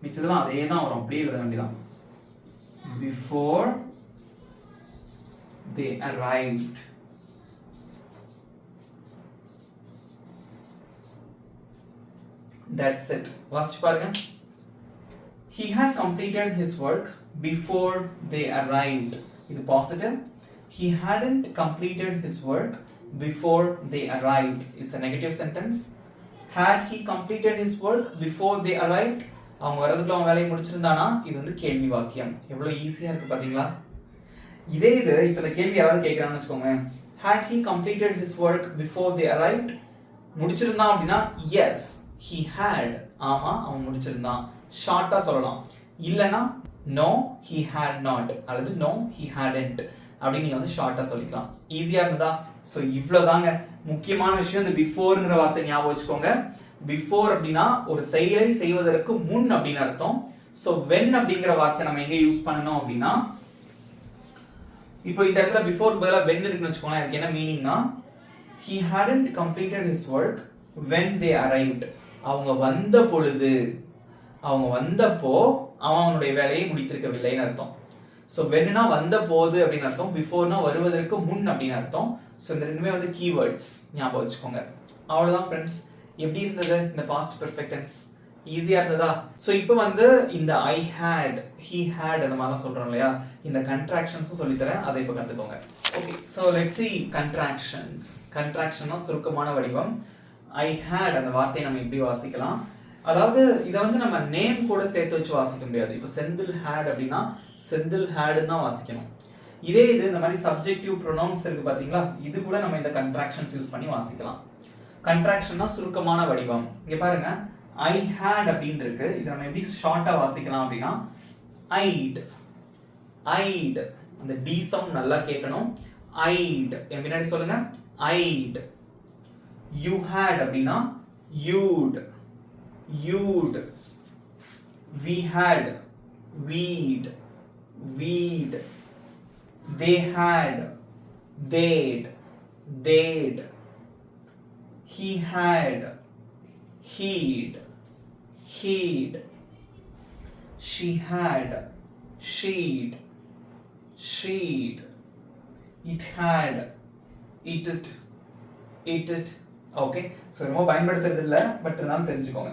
மிச்சதெல்லாம் அதே தான் வரும், அப்படியே எழுத வேண்டியதான். before they arrived. that's it. வாசிச்சு பாருங்க. he had completed his work before they arrived. இது positive. he hadn't completed his work before they arrived is a negative sentence. had he completed his work before they arrived, அவங்க வரதுக்குள்ள அவன் வேலையை முடிச்சிருந்தானா, இது வந்து கேள்வி வாக்கியம். எவ்வளவு ஈஸியா இருக்கு பாத்தீங்களா? இதே இது இப்ப இந்த கேள்வி யாராவது கேட்கறான்னு வச்சுக்கோங்க. had he completed his work before they arrived, முடிச்சிருந்தான் அப்படின்னா yes he had, ஆமா அவன் முடிச்சிருந்தான், ஷார்ட்டா சொல்லலாம். இல்லனா no he had not அல்லது no he hadn't அப்படி நீங்க வந்து ஷார்ட்டா சொல்லிக்கலாம். ஈஸியா இருந்ததா? சோ இவ்வளவுதாங்க. முக்கியமான விஷயம் இந்த பிஃபோர்ங்கிற வார்த்தை ஞாபகம் வச்சுக்கோங்க. பிஃபோர் அப்படின்னா ஒரு செயலை செய்வதற்கு முன் அப்படின்னு அர்த்தம். சோ when அப்படிங்கிற வார்த்தை நம்ம எங்க யூஸ் பண்ணணும் அப்படின்னா, இப்போ இந்த இடத்துல பிஃபோர் பதிலா when இருக்குன்னு வச்சுக்கோங்க. அதுக்கு என்ன மீனிங்னா, he hadn't completed his work when they arrived. அவங்க வந்த பொழுது, அவங்க வந்தப்போ அவன் அவனுடைய வேலையை முடித்திருக்கவில்லைன்னு அர்த்தம். சோ whenனா வந்த போது அப்படின்னு அர்த்தம், பிஃபோர்னா வருவதற்கு முன் அப்படின்னு அர்த்தம். சோ இந்த ரெண்டுமே வந்து கீவேர்ட்ஸ், ஞாபகம் வச்சுக்கோங்க. அவ்வளவுதான் ஃப்ரெண்ட்ஸ். எப்படி இருந்தது இந்த பாஸ்ட் பெர்ஃபெக்ட் டென்ஸ்? ஈஸியா இருந்ததா? சோ இப்போ வந்து இந்த I had, he had அந்த மாதிரி சொல்றோம் இல்லையா, இந்த கண்ட்ராக்ஷன்ஸ் சொல்லி தரேன், அதை இப்போ கத்துக்கோங்க. Okay, so let's see contractions. கண்ட்ராக்ஷன்னா சுருக்கமான வடிவம். I had அந்த வார்த்தையை நம்ம இப்படி வாசிக்கலாம். அதாவது இத வந்து நம்ம நேம் கூட சேர்த்து வச்சு வாசிக்க முடியாது. இப்போ செந்தில் had அப்படின்னா செந்தில் had தான் வாசிக்கணும். இதே இது இந்த மாதிரி சப்ஜெக்டிவ் ப்ரோனவுன்ஸ் இருக்கு பாத்தீங்களா, இது கூட நம்ம இந்த கண்ட்ராக்ஷன்ஸ் யூஸ் பண்ணி வாசிக்கலாம். கண்ட்ராக்ஷன்னா சுருக்கமான வடிவம். இங்க பாருங்க, I had அப்படின்னு இருக்கு. இத நம்ம எப்படி ஷார்ட்டா வாசிக்கலாம் அப்படின்னா I'd, I'd அந்த D சவுண்ட் நல்லா கேட்கணும். I'd பின்னாடி சொல்லுங்க, I'd. You had அப்படின்னா you'd, you'd. We had, we'd, we'd. They had, they'd, they'd. He had, he'd, he'd. She had, she'd, she'd. It had, it'd, it'd. Okay, so ரொம்ப பயன்படுத்துறது இல்லை, but இருந்தாலும் தெரிஞ்சுக்கோங்க.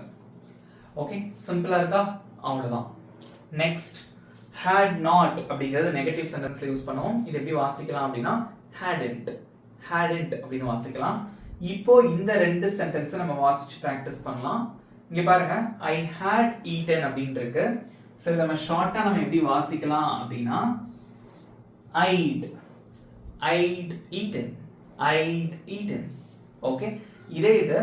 ஓகே, சிம்பிளா இருக்கா? அவ்வளோதான். நெக்ஸ்ட், had not அப்படிங்கிறது நெகட்டிவ் சென்டென்ஸ்ல யூஸ் பண்ணுவோம். இது எப்படி வாசிக்கலாம் அப்படின்னா hadn't, hadn't அப்படின்னு வாசிக்கலாம். இப்போ இந்த ரெண்டு சென்டென்ஸை நம்ம வாசிச்சு ப்ராக்டிஸ் பண்ணலாம். இங்க பாருங்க, ஐ ஹேட் ஈட்டன் அப்படின்னு இருக்கு. ஸோ இதை நம்ம ஷார்ட்டா நம்ம எப்படி வாசிக்கலாம் அப்படின்னா ஐட் ஈட்டன், ஓகே. இதே இது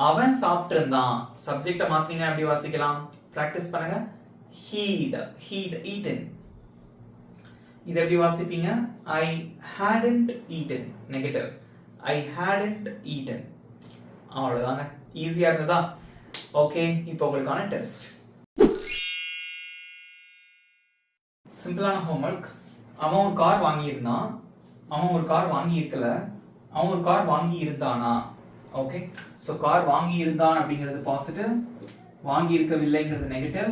அவன் சாப்பிட்டு இருந்தான், சப்ஜெக்டை மாத்தினீங்கன்னா எப்படி வாசிக்கலாம்? பிராக்டிஸ் பண்ணுங்க. he'd eaten. இதை எப்படி வாசிப்பீங்க? I hadn't eaten, negative. I hadn't eaten. அவ்வளவுதாங்க, ஈஸியா இருந்ததா? ஓகே, இப்போ உங்களுக்கான டெஸ்ட். சிம்பிளான ஹோம்வொர்க். அவன் ஒரு கார் வாங்கி இருந்தான், அவன் ஒரு கார் வாங்கி இருக்கல, அவன் ஒரு கார் வாங்கி இருந்தானா? ஓகே, ஸோ கார் வாங்கி இருந்தான் அப்படிங்கிறது பாசிட்டிவ், வாங்கி இருக்கவில்லைங்கிறது நெகட்டிவ்,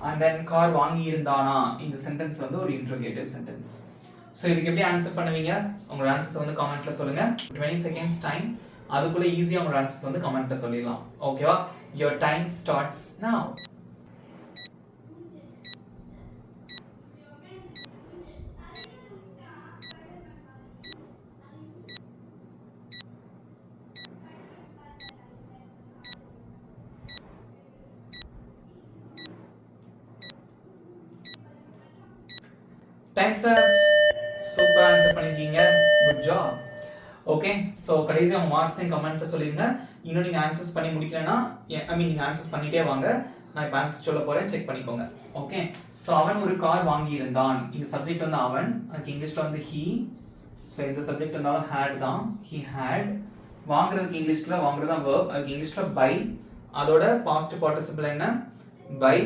அண்ட் தென் கார் வாங்கி இருந்தானா இந்த சென்டென்ஸ் வந்து ஒரு இன்ட்ரோகேட்டிவ் சென்டென்ஸ். ஸோ இதுக்கு எப்படி ஆன்சர் பண்ணுவீங்க? உங்களோட ஆன்சர்ஸ் வந்து கமெண்ட்ல சொல்லுங்க. 20 seconds டைம், அதுக்குள்ள ஈஸியா உங்களோட ஆன்சர்ஸ் வந்து கமெண்ட்ல சொல்லிடலாம். ஓகேவா? Your time starts now. Time sir, super answer பண்ணிருக்கீங்க, குட் ஜாப். ஓகே, ஸோ கடைசியாக உங்கள் மார்க்ஸையும் கமெண்ட்டில் சொல்லிடுங்க. இன்னும் நீங்கள் ஆன்சர்ஸ் பண்ணி முடிக்கலன்னா, நீங்கள் ஆன்சர்ஸ் பண்ணிட்டே வாங்க, நான் இப்போ ஆன்சர் சொல்ல போகிறேன், செக் பண்ணிக்கோங்க. ஓகே, ஸோ அவன் ஒரு கார் வாங்கி இருந்தான், இந்த சப்ஜெக்ட் வந்து அவன், அதுக்கு இங்கிலீஷில் வந்து ஹீ. ஸோ இந்த சப்ஜெக்ட் இருந்தாலும் ஹேட் தான், ஹீ ஹேட். வாங்குறதுக்கு இங்கிலீஷில் வாங்குறது தான் verb, அதுக்கு இங்கிலீஷில் பை. அதோட பாஸ்ட் பார்ட்டிசிபிள் என்ன? Buy,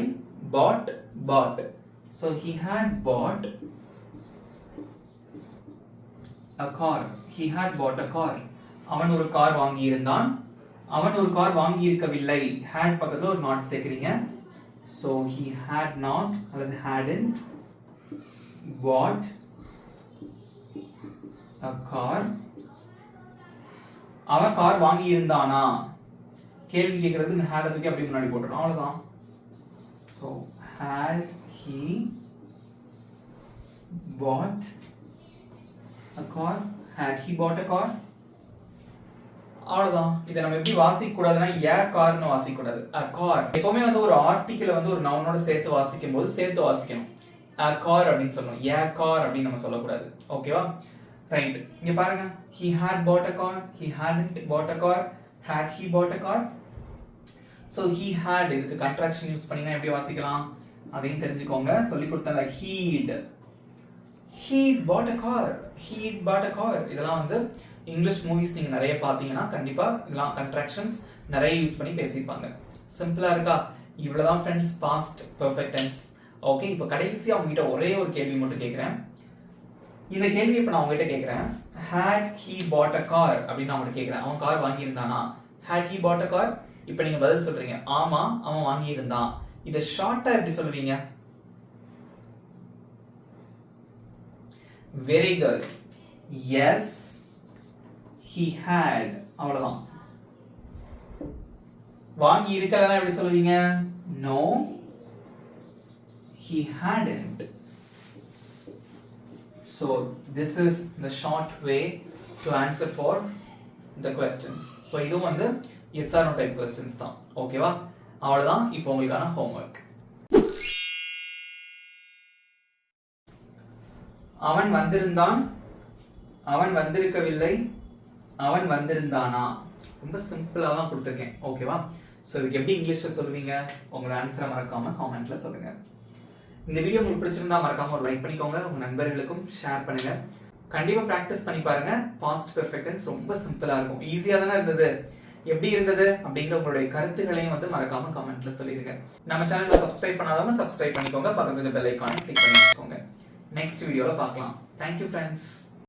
bought. So he had bought a car. He had bought a car. அவன் ஒரு கார் வாங்கி இருந்தான், அவன் ஒரு கார் வாங்கி இருக்கவில்லை. had பக்கத்துல ஒரு not சேர்க்கிறீங்க. So he had not அல்லது hadn't bought a car. அவன் கார் வாங்கி இருந்தானா? கேள்வி கேட்கிறது இந்த had தூக்கி அப்படியே முன்னாடி போட்டுறோம், அவ்வளவுதான். So had he bought a car? Had he bought a car? அவ்வளவுதான். இதை நம்ம எப்படி வாசிக்க கூடாதுன்னா ஏ கார்னு வாசிக்க கூடாது, a car. எப்பவுமே வந்து ஒரு ஆர்டிகிளை வந்து ஒரு நவுனோட சேர்த்து வாசிக்கும் போது சேர்த்து வாசிக்கணும். a car அப்படின்னு சொல்லணும், ஏ கார் அப்படின்னு நம்ம சொல்லக்கூடாது. ஓகேவா? ரைட், இங்க பாருங்க, he had bought a car, he hadn't bought a car, had he bought a car. So he had, இதுக்கு கண்ட்ராக்ஷன் யூஸ் பண்ணீங்கன்னா எப்படி வாசிக்கலாம் அதையும் தெரிஞ்சுக்கோங்க. சொல்லி கொடுத்தாங்க. He'd bought a car. இதெல்லாம் வந்து இங்கிலீஷ் மூவிஸ் நீங்க நிறைய பாத்தீங்கன்னா கண்டிப்பா இதெல்லாம் கண்ட்ராக்ஷன்ஸ் நிறைய யூஸ் பண்ணி பேசியிருப்பாங்க. சிம்பிளா இருக்கா? இவ்வளவுதான் friends, past perfect tense. Okay, இப்போ கடைசியா உங்ககிட்ட ஒரே ஒரு கேள்வி மட்டும் கேட்கிறேன். இந்த கேள்வி இப்போ நான் உங்ககிட்ட கேட்கிறேன், had he bought a car அப்படின்னு நான் உங்ககிட்ட கேட்கிறேன். அவன் கார் வாங்கி இருந்தானா? had he bought a car? இப்போ நீங்க பதில் சொல்றீங்க, ஆமா அவன் வாங்கி இருந்தான். இதை ஷார்ட்டா எப்படி சொல்லுவீங்க? Very good. Yes, he had. அவ்வளவுதான். வாங்கி இருக்கலனா எப்படி சொல்லுவீங்க? No, he hadn't. So this is the short way to answer for the questions. So இது வந்து yes or no type questions தான். ஓகேவா? அவ்வளவுதான். இப்போ உங்களுக்கான homework. அவன் வந்திருந்தான், அவன் வந்திருக்கவில்லை, அவன் வந்திருந்தானா? ரொம்ப சிம்பிளா தான் கொடுத்துருக்கேன். ஓகேவா? ஸோ இதுக்கு எப்படி இங்கிலீஷ்ல சொல்லுவீங்க? உங்களோட ஆன்சரை மறக்காம காமெண்ட்ல சொல்லுங்க. இந்த வீடியோ உங்களுக்கு பிடிச்சிருந்தா மறக்காம ஒரு லைக் பண்ணிக்கோங்க, உங்க நண்பர்களுக்கும் ஷேர் பண்ணுங்க. கண்டிப்பா பிராக்டிஸ் பண்ணி பாருங்க. பாஸ்ட் பெர்ஃபெக்ட் டென்ஸ் ரொம்ப சிம்பிளா இருக்கும், ஈஸியா தானே இருந்தது. எப்படி இருந்தது அப்படிங்கிற உங்களுடைய கருத்துக்களையும் வந்து மறக்காம கமெண்ட்ல சொல்லிடுங்க. நம்ம சேனலை சப்ஸ்கிரைப் பண்ணாதவங்க சப்ஸ்கிரைப் பண்ணிக்கோங்க, பக்கத்துல பெல் ஐகானை கிளிக் பண்ணி வச்சுக்கோங்க. நெக்ஸ்ட் வீடியோல பார்க்கலாம். Thank you friends.